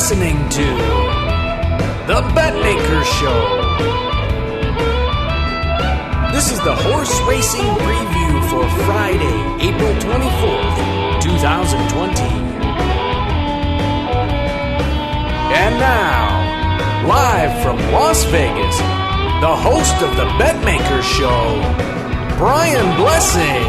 listening to the Betmaker Show. This is the horse racing preview for Friday, April 24th, 2020. And now, live from Las Vegas, the host of the Betmaker Show, Brian Blessing.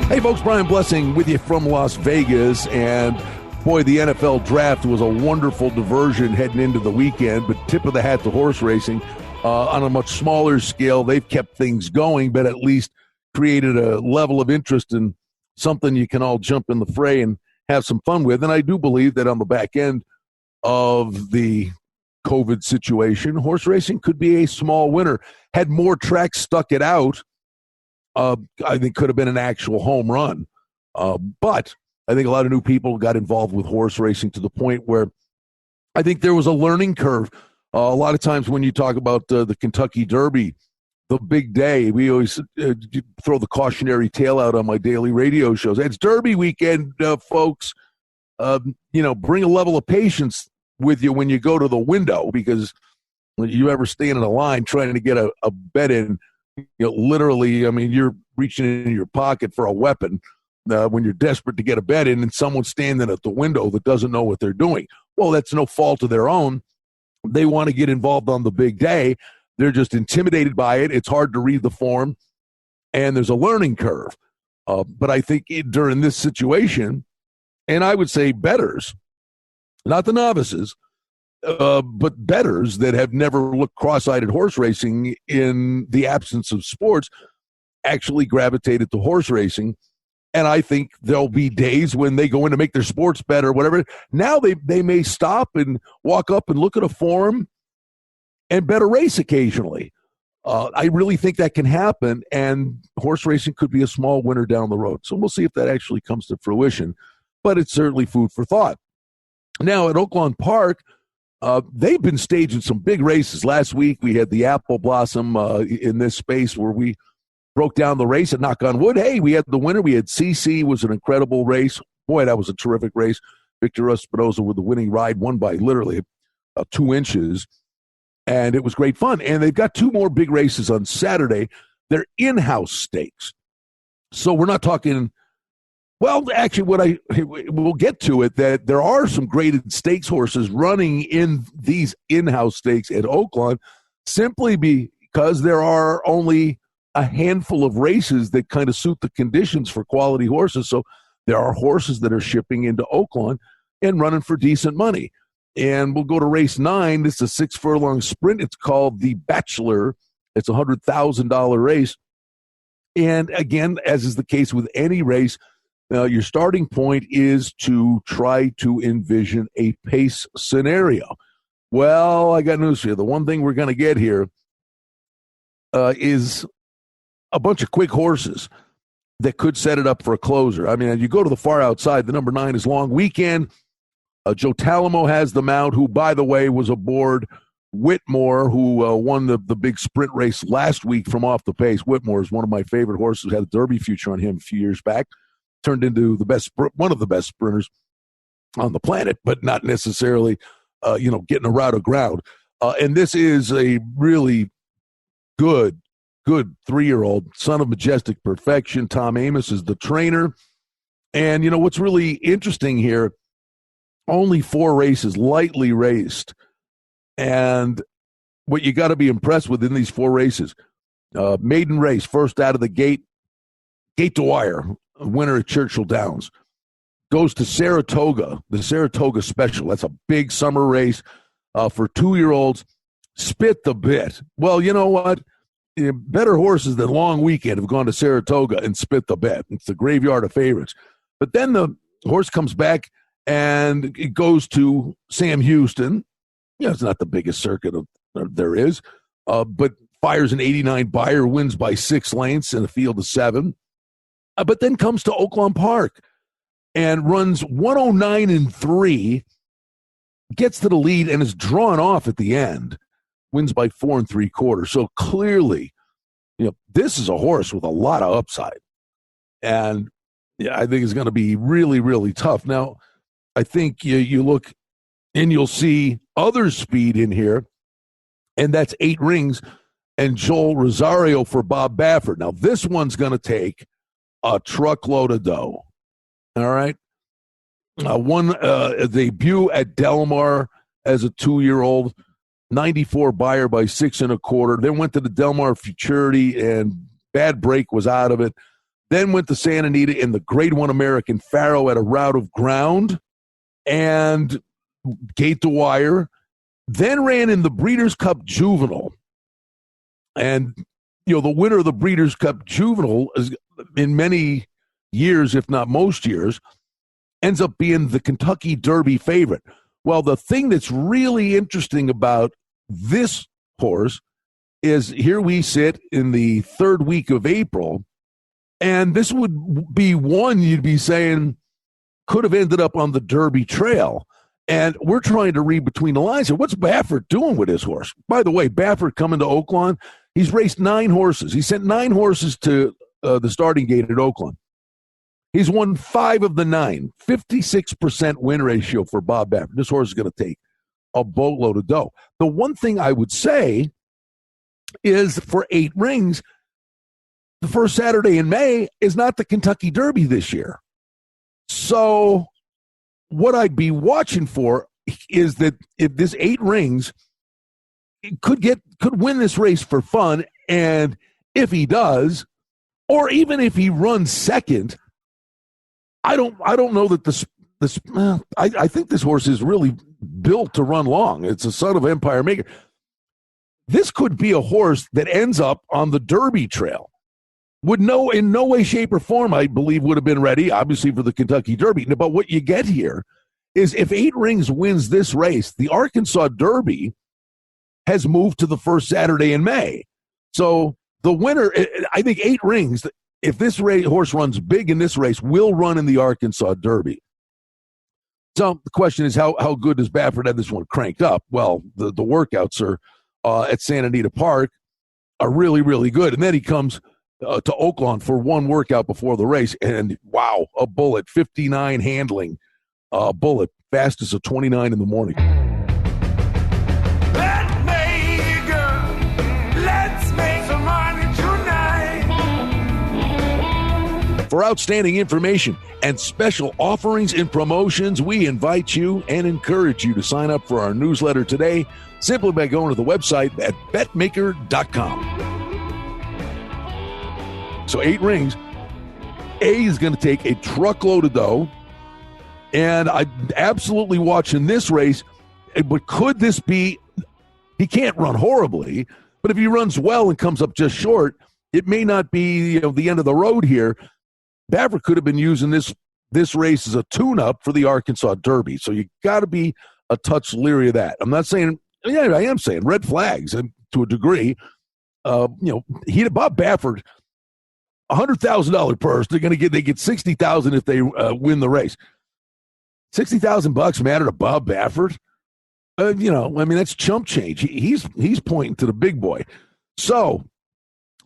Hey folks, Brian Blessing with you from Las Vegas, and boy, the NFL draft was a wonderful diversion heading into the weekend, but tip of the hat to horse racing. On a much smaller scale, they've kept things going, but at least created a level of interest in something you can all jump in the fray and have some fun with. And I do believe that on the back end of the COVID situation, horse racing could be a small winner. Had more tracks stuck it out, I think could have been an actual home run. But I think a lot of new people got involved with horse racing to the point where I think there was a learning curve. A lot of times when you talk about the Kentucky Derby, the big day, we always throw the cautionary tale out on my daily radio shows. It's Derby weekend, folks. Bring a level of patience with you when you go to the window, because when you ever stand in a line trying to get a bet in, literally, I mean, you're reaching in your pocket for a weapon when you're desperate to get a bet in, and someone's standing at the window that doesn't know what they're doing. Well, that's no fault of their own. They want to get involved on the big day. They're just intimidated by it. It's hard to read the form, and there's a learning curve. But I think during this situation, and I would say bettors, not the novices, but bettors that have never looked cross-eyed at horse racing in the absence of sports actually gravitated to horse racing. And I think there'll be days when they go in to make their sports bet or whatever. Now they may stop and walk up and look at a form and bet a race occasionally. I really think that can happen, and horse racing could be a small winner down the road. So we'll see if that actually comes to fruition, but it's certainly food for thought. Now at Oaklawn Park, they've been staging some big races. Last week we had the Apple Blossom in this space where we broke down the race, and knock on wood, hey, we had the winner. We had CC, was an incredible race. Boy, that was a terrific race. Victor Espinosa with the winning ride, won by literally 2 inches, and it was great fun. And they've got 2 more big races on Saturday. They're in-house stakes. So we're not talking, well, actually, we'll get to it, that there are some graded stakes horses running in these in-house stakes at Oaklawn, simply because there are only a handful of races that kind of suit the conditions for quality horses. So there are horses that are shipping into Oaklawn and running for decent money. And we'll go to race 9. This is a 6-furlong sprint. It's called the Bachelor. It's a $100,000 race. And again, as is the case with any race, your starting point is to try to envision a pace scenario. Well, I got news for you. The one thing we're going to get here is a bunch of quick horses that could set it up for a closer. I mean, you go to the far outside, the number 9 is Long Weekend. Joe Talamo has the mount, who, by the way, was aboard Whitmore, who won the big sprint race last week from off the pace. Whitmore is one of my favorite horses. Had a Derby future on him a few years back. Turned into one of the best sprinters on the planet, but not necessarily, getting a route of ground. And this is a really good 3-year-old, son of majestic perfection. Tom Amos is the trainer. And, what's really interesting here, only 4 races, lightly raced. And what you got to be impressed with in these 4 races, maiden race, first out of the gate to wire, winner at Churchill Downs. Goes to Saratoga, the Saratoga Special. That's a big summer race for 2-year-olds. Spit the bit. Well, you know what? Better horses than Long Weekend have gone to Saratoga and spit the bet. It's the graveyard of favorites. But then the horse comes back and it goes to Sam Houston. It's not the biggest circuit there is, but fires an 89 buyer, wins by 6 lengths in a field of 7. But then comes to Oaklawn Park and runs 109-3, gets to the lead and is drawn off at the end. Wins by 4 3/4. So clearly, this is a horse with a lot of upside. And I think it's going to be really, really tough. Now, I think you look And you'll see other speed in here, and that's 8 Rings and Joel Rosario for Bob Baffert. Now, this one's going to take a truckload of dough. All right? A debut at Del Mar as a 2-year-old, 94 buyer by 6 1/4. Then went to the Del Mar Futurity, and bad break was out of it. Then went to Santa Anita in the Grade 1 American Faro at a route of ground and gate to wire. Then ran in the Breeders' Cup Juvenile. And, the winner of the Breeders' Cup Juvenile is, in many years, if not most years, ends up being the Kentucky Derby favorite. Well, the thing that's really interesting about this horse is here we sit in the 3rd week of April, and this would be one you'd be saying could have ended up on the Derby trail. And we're trying to read between the lines here. What's Baffert doing with his horse? By the way, Baffert coming to Oaklawn, he's raced 9 horses. He sent 9 horses to the starting gate at Oaklawn. He's won 5 of the 9, 56% win ratio for Bob Baffert. This horse is going to take a boatload of dough. The one thing I would say is for 8 Rings, the first Saturday in May is not the Kentucky Derby this year. So what I'd be watching for is that if this 8 Rings could win this race for fun, and if he does, or even if he runs second, I don't know that I think this horse is really built to run long. It's a son of Empire Maker. This could be a horse that ends up on the Derby trail. In no way, shape, or form, I believe, would have been ready, obviously, for the Kentucky Derby. But what you get here is if 8 Rings wins this race, the Arkansas Derby has moved to the first Saturday in May. So the winner, I think 8 Rings, if this horse runs big in this race, will run in the Arkansas Derby. So the question is, how good does Baffert have this one cranked up? Well, the workouts at Santa Anita Park are really, really good. And then he comes to Oaklawn for one workout before the race, and wow, a bullet, 59 handling, bullet, fastest of 29 in the morning. Let's make some money tonight. For outstanding information and special offerings and promotions, we invite you and encourage you to sign up for our newsletter today simply by going to the website at betmaker.com. So 8 Rings, is going to take a truckload of dough, and I'm absolutely watching this race. But could this be, he can't run horribly, but if he runs well and comes up just short, it may not be the end of the road here. Baffert could have been using this race as a tune-up for the Arkansas Derby, so you got to be a touch leery of that. I'm not saying, I am saying red flags to a degree. Bob Baffert, $100,000 purse. They get $60,000 if they win the race. $60,000 matter to Bob Baffert? That's chump change. He's pointing to the big boy. So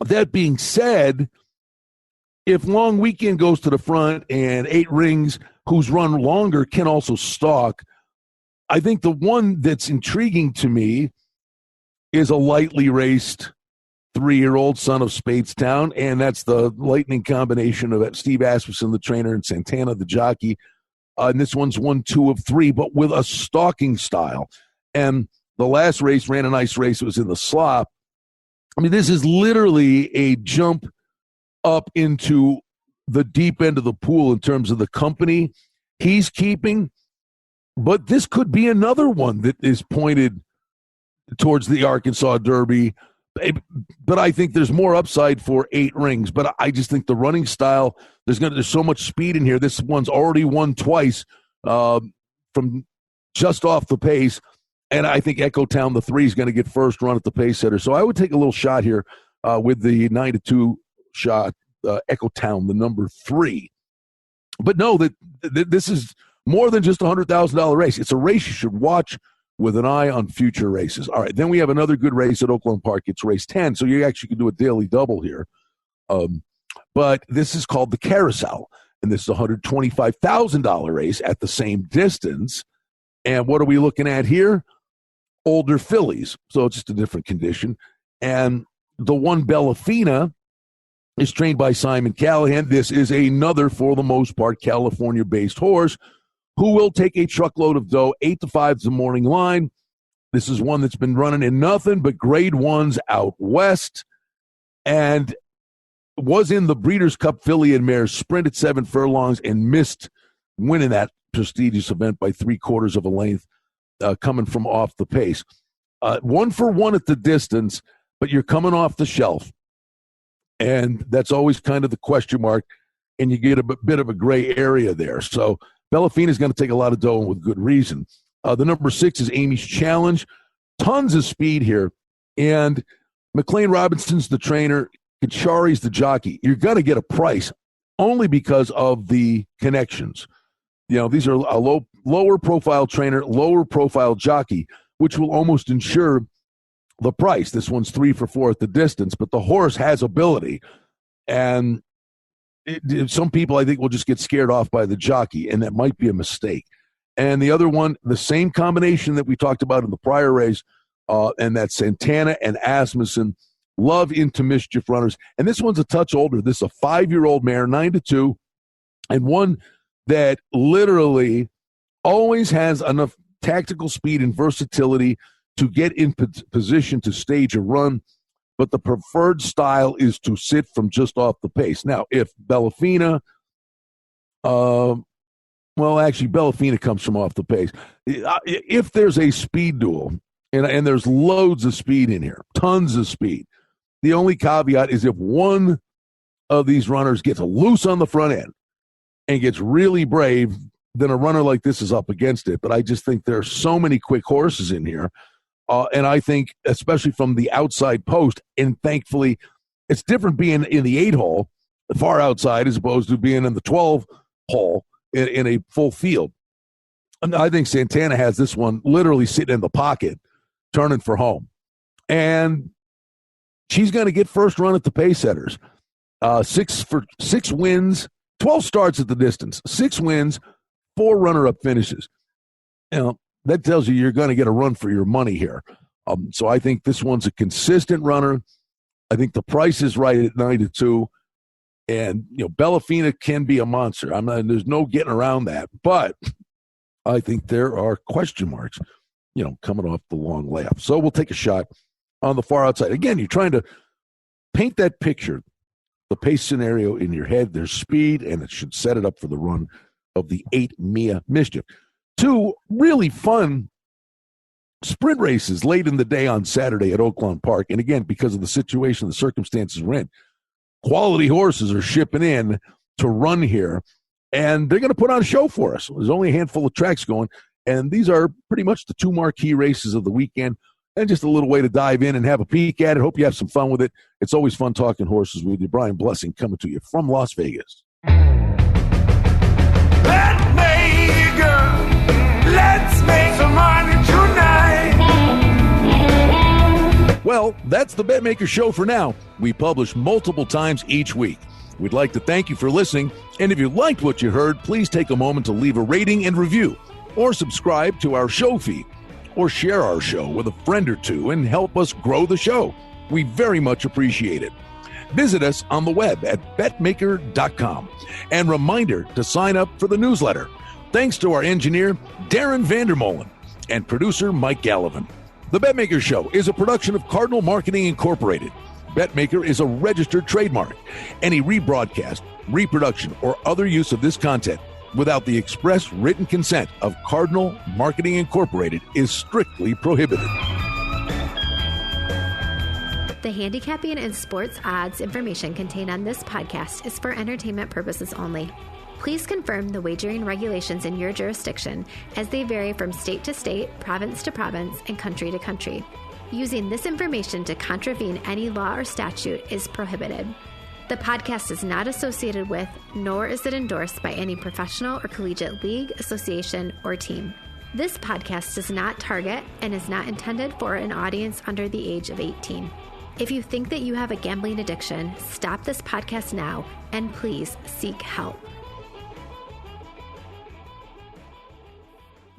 that being said, if Long Weekend goes to the front and 8 Rings, who's run longer, can also stalk, I think the one that's intriguing to me is a lightly raced 3-year-old son of Spadestown, and that's the lightning combination of Steve Asmussen, the trainer, and Santana, the jockey. And this one's 1, 2 of 3, but with a stalking style. And the last race ran a nice race. It was in the slop. I mean, this is literally a jump up into the deep end of the pool in terms of the company he's keeping. But this could be another one that is pointed towards the Arkansas Derby. But I think there's more upside for 8 Rings. But I just think the running style, there's so much speed in here. This one's already won twice from just off the pace. And I think Echo Town, the 3, is going to get first run at the pace setter. So I would take a little shot here with the 9-2 shot, Echo Town, the number 3. But no, that this is more than just a $100,000 race. It's a race you should watch with an eye on future races. All right, then we have another good race at Oaklawn Park. It's race 10, so you actually can do a daily double here. But this is called the Carousel, and this is a $125,000 race at the same distance. And what are we looking at here? Older fillies. So it's just a different condition. And the one Bellafina is trained by Simon Callahan. This is another, for the most part, California-based horse who will take a truckload of dough. 8 to 5 is the morning line. This is one that's been running in nothing but grade ones out west and was in the Breeders' Cup Filly and Mare Sprint at 7 furlongs and missed winning that prestigious event by 3/4 of a length, coming from off the pace. 1 for 1 at the distance, but you're coming off the shelf. And that's always kind of the question mark, and you get a bit of a gray area there. So Bellafina is going to take a lot of dough with good reason. The number 6 is Amy's Challenge. Tons of speed here. And McLean Robinson's the trainer. Kachari's the jockey. You're going to get a price only because of the connections. You know, these are a lower profile trainer, lower profile jockey, which will almost ensure the price. This one's 3 for 4 at the distance, but the horse has ability. And some people, I think, will just get scared off by the jockey, and that might be a mistake. And the other one, the same combination that we talked about in the prior race, and that's Santana and Asmussen, love into mischief runners. And this one's a touch older. This is a 5-year-old mare, 9-2, and one that literally always has enough tactical speed and versatility to get in position to stage a run, but the preferred style is to sit from just off the pace. Now, if Bellafina, Bellafina comes from off the pace. If there's a speed duel, and there's loads of speed in here, tons of speed, the only caveat is if one of these runners gets loose on the front end and gets really brave, then a runner like this is up against it. But I just think there are so many quick horses in here. And I think, especially from the outside post, and thankfully, it's different being in the 8-hole, far outside, as opposed to being in the 12-hole in a full field. And I think Santana has this one literally sitting in the pocket, turning for home. And she's going to get first run at the pace setters. 6 wins, 12 starts at the distance, 6 wins, 4 runner-up finishes. You know, that tells you you're going to get a run for your money here. So I think this one's a consistent runner. I think the price is right at 9-2. And, you know, Bellafina can be a monster. There's no getting around that. But I think there are question marks, you know, coming off the long layoff. So we'll take a shot on the far outside. Again, you're trying to paint that picture, the pace scenario in your head. There's speed, and it should set it up for the run of the 8 Mia Mischief. 2 really fun sprint races late in the day on Saturday at Oaklawn Park. And again, because of the situation, the circumstances we're in, quality horses are shipping in to run here, and they're going to put on a show for us. There's only a handful of tracks going, and these are pretty much the 2 marquee races of the weekend, and just a little way to dive in and have a peek at it. Hope you have some fun with it. It's always fun talking horses with you. Brian Blessing coming to you from Las Vegas. Let's make some money tonight. Well, that's the Betmaker Show for now. We publish multiple times each week. We'd like to thank you for listening, and if you liked what you heard, please take a moment to leave a rating and review, or subscribe to our show feed, or share our show with a friend or two and help us grow the show. We very much appreciate it. Visit us on the web at betmaker.com. And reminder to sign up for the newsletter. Thanks to our engineer, Darren Vandermolen, and producer, Mike Gallivan. The Betmaker Show is a production of Cardinal Marketing Incorporated. Betmaker is a registered trademark. Any rebroadcast, reproduction, or other use of this content without the express written consent of Cardinal Marketing Incorporated is strictly prohibited. The handicapping and sports odds information contained on this podcast is for entertainment purposes only. Please confirm the wagering regulations in your jurisdiction, as they vary from state to state, province to province, and country to country. Using this information to contravene any law or statute is prohibited. The podcast is not associated with, nor is it endorsed by any professional or collegiate league, association, or team. This podcast does not target and is not intended for an audience under the age of 18. If you think that you have a gambling addiction, stop this podcast now and please seek help.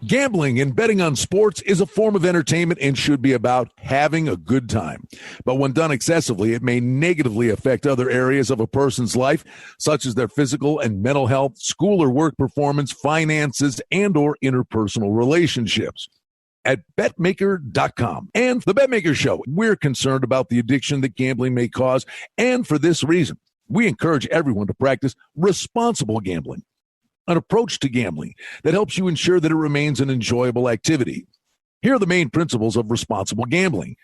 Gambling and betting on sports is a form of entertainment and should be about having a good time. But when done excessively, it may negatively affect other areas of a person's life, such as their physical and mental health, school or work performance, finances, and or interpersonal relationships. At Betmaker.com and the Betmaker Show, we're concerned about the addiction that gambling may cause, and for this reason, we encourage everyone to practice responsible gambling. An approach to gambling that helps you ensure that it remains an enjoyable activity. Here are the main principles of responsible gambling.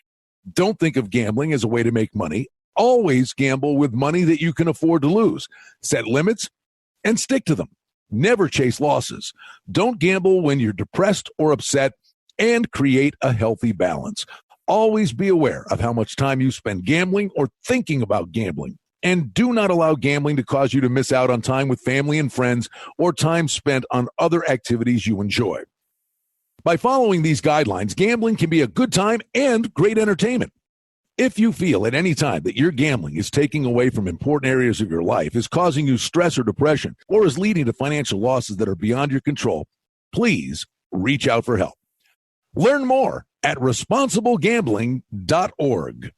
Don't think of gambling as a way to make money. Always gamble with money that you can afford to lose. Set limits and stick to them. Never chase losses. Don't gamble when you're depressed or upset, and create a healthy balance. Always be aware of how much time you spend gambling or thinking about gambling. And do not allow gambling to cause you to miss out on time with family and friends or time spent on other activities you enjoy. By following these guidelines, gambling can be a good time and great entertainment. If you feel at any time that your gambling is taking away from important areas of your life, is causing you stress or depression, or is leading to financial losses that are beyond your control, please reach out for help. Learn more at responsiblegambling.org.